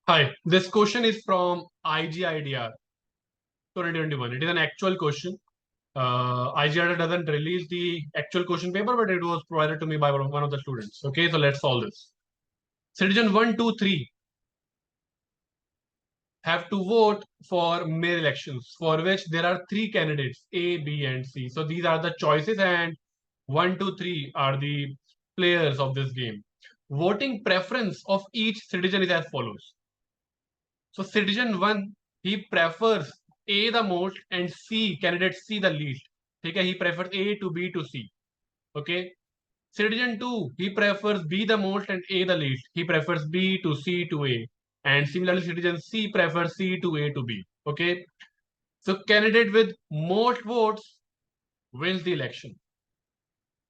Hi, this question is from IGIDR 2021. It is an actual question. IGIDR doesn't release the actual question paper, but it was provided to me by one of the students. Okay, so let's solve this. Citizen 1, 2, 3 have to vote for mayor elections, for which there are three candidates, A, B, and C. So these are the choices, and 1, 2, 3 are the players of this game. Voting preference of each citizen is as follows. So citizen 1, he prefers A the most and C, candidate C the least. Okay, he prefers A to B to C. Okay. Citizen 2, he prefers B the most and A the least. He prefers B to C to A. And similarly, citizen C prefers C to A to B. Okay. So candidate with most votes wins the election.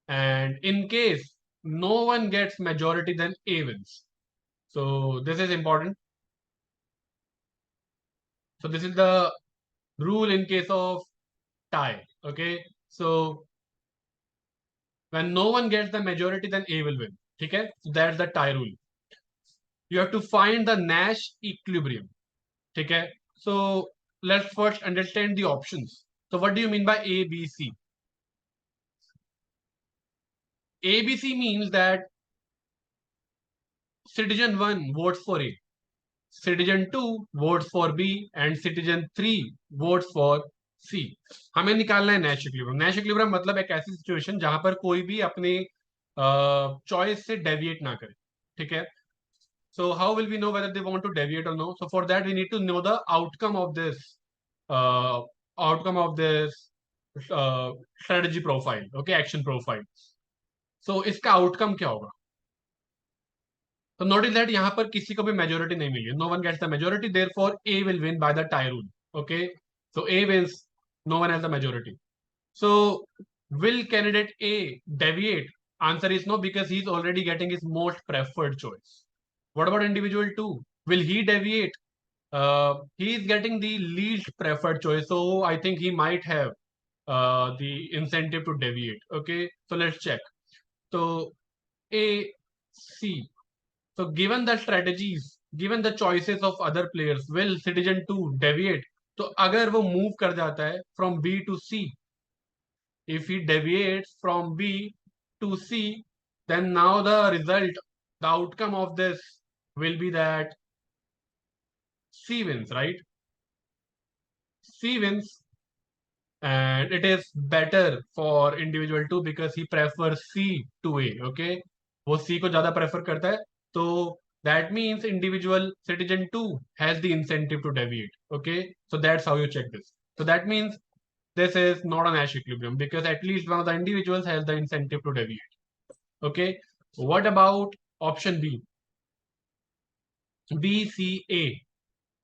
And in case no one gets majority, then A wins. So this is important. So this is the rule in case of tie. Okay. So when no one gets the majority, then A will win. Okay. So that's the tie rule. You have to find the Nash equilibrium. Okay. So let's first understand the options. So what do you mean by A, B, C? A, B, C means that citizen 1 votes for A, citizen 2 votes for B, and citizen 3 votes for C. हमें निकालना है Nash equilibrium. Nash equilibrium मतलब एक ऐसी situation जहां पर कोई भी अपने चॉइस से डेविएट ना करे. ठीक है. So how will we know whether they want to deviate or no? So for that we need to know the outcome of this uh, outcome of this strategy profile. Okay, action profile. So इसका outcome क्या होगा? So notice that यहाँ पर किसी को भी majority नहीं मिली है. No one gets the majority. Therefore A will win by the tie rule. Okay. So A wins. No one has the majority. So will candidate A deviate? Answer is no, because he's already getting his most preferred choice. What about individual 2? Will he deviate? He is getting the least preferred choice. So I think he might have the incentive to deviate. Okay. So let's check. So A, C. So given the strategies, given the choices of other players, will citizen 2 deviate? तो अगर वो move कर जाता है from B to C, if he deviates from B to C, then now the result, the outcome of this will be that C wins, right? C wins, and it is better for individual 2 because he prefers C to A. Okay, वो C को ज़्यादा prefer करता है, तो that means individual citizen 2 has the incentive to deviate. Okay, so that's how you check this. So that means this is not a Nash equilibrium because at least one of the individuals has the incentive to deviate. Okay, what about option B? B, C, A.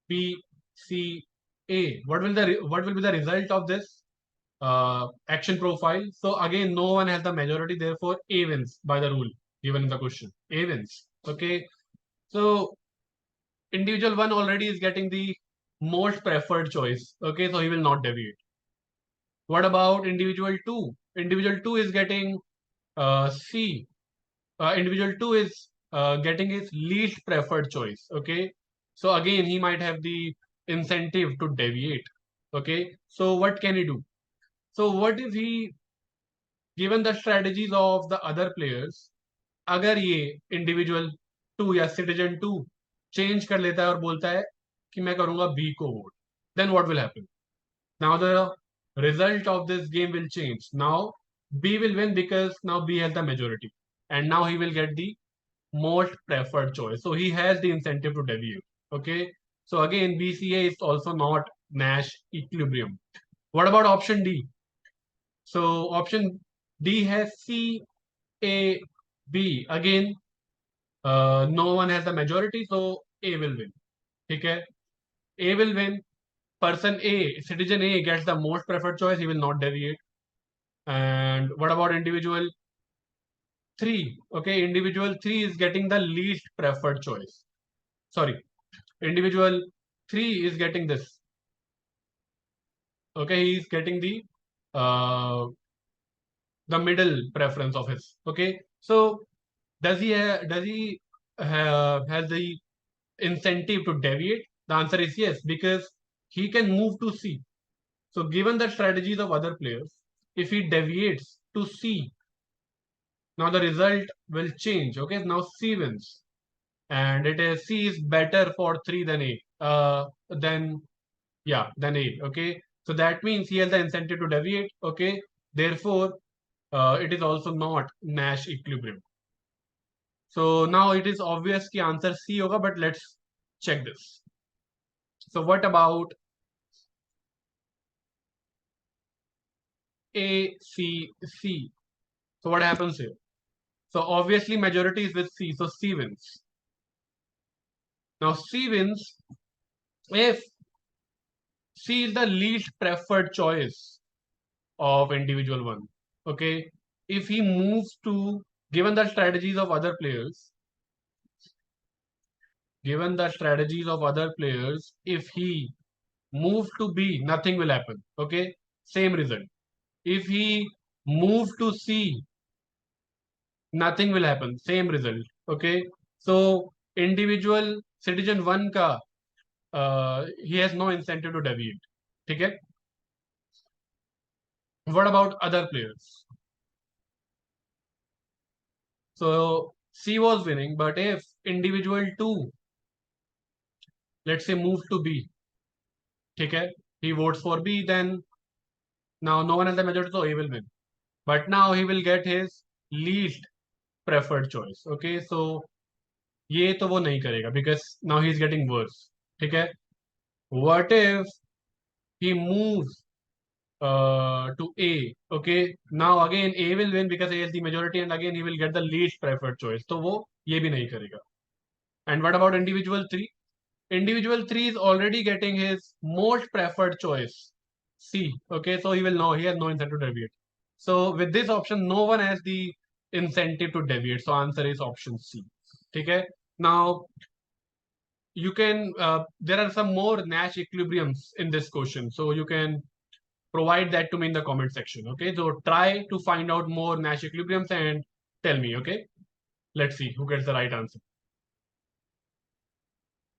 B, C, A. What will be the result of this action profile? So again, no one has the majority, therefore A wins by the rule given in the question. A wins. Okay. So individual 1 already is getting the most preferred choice. Okay, so he will not deviate. What about individual 2? Individual 2 is getting C. Individual 2 is getting his least preferred choice. Okay, so again he might have the incentive to deviate. Okay, so what can he do? So what if he, given the strategies of the other players, अगर ये individual 2 या citizen 2 change कर लेता है और बोलता है कि मैं करूंगा B को vote, then what will happen? Now the result of this game will change. Now B will win because now B has the majority, and now he will get the most preferred choice. So he has the incentive to deviate. Okay. So again, BCA is also not Nash equilibrium. What about option D? So option D has C, A, B. Again, no one has the majority, so A will win. Okay. A will win. Person A, citizen A gets the most preferred choice. He will not deviate. And what about individual 3? Okay, individual 3 is getting the least preferred choice. Sorry, individual 3 is getting this. Okay, he is getting the middle preference of his. Okay, so does he has the incentive to deviate? The answer is yes, because he can move to C. So given the strategies of other players, if he deviates to C, now the result will change. Okay, now C wins, and it is C is better for 3 than A. Than A. Okay, so that means he has the incentive to deviate. Okay, therefore, it is also not Nash equilibrium. So now it is obvious the answer C hoga, but let's check this. So what about A, C, C? So what happens here? So obviously majority is with C, so C wins. Now C wins if C is the least preferred choice of individual one. Okay, if he moves to, given the strategies of other players, if he moves to B, nothing will happen. Okay, same result. If he moves to C, nothing will happen, same result. Okay, so individual citizen one ka he has no incentive to deviate. Okay, what about other players? So C was winning, but if individual 2, let's say, move to B, okay, he votes for B, then now no one has the majority, so he will win. But now he will get his least preferred choice. Okay, so ये तो वो नहीं करेगा because now he is getting worse. ठीक है? What if he moves to A? Okay, now again A will win because A is the majority, and again he will get the least preferred choice. तो वो ये भी नहीं करेगा. And what about individual 3? Individual 3 is already getting his most preferred choice, C. Okay, so he will know he has no incentive to deviate. So with this option, no one has the incentive to deviate. So answer is option C. Okay. Now you can there are some more Nash equilibriums in this question, so you can provide that to me in the comment section. Okay, so try to find out more Nash equilibriums and tell me. Okay, let's see who gets the right answer.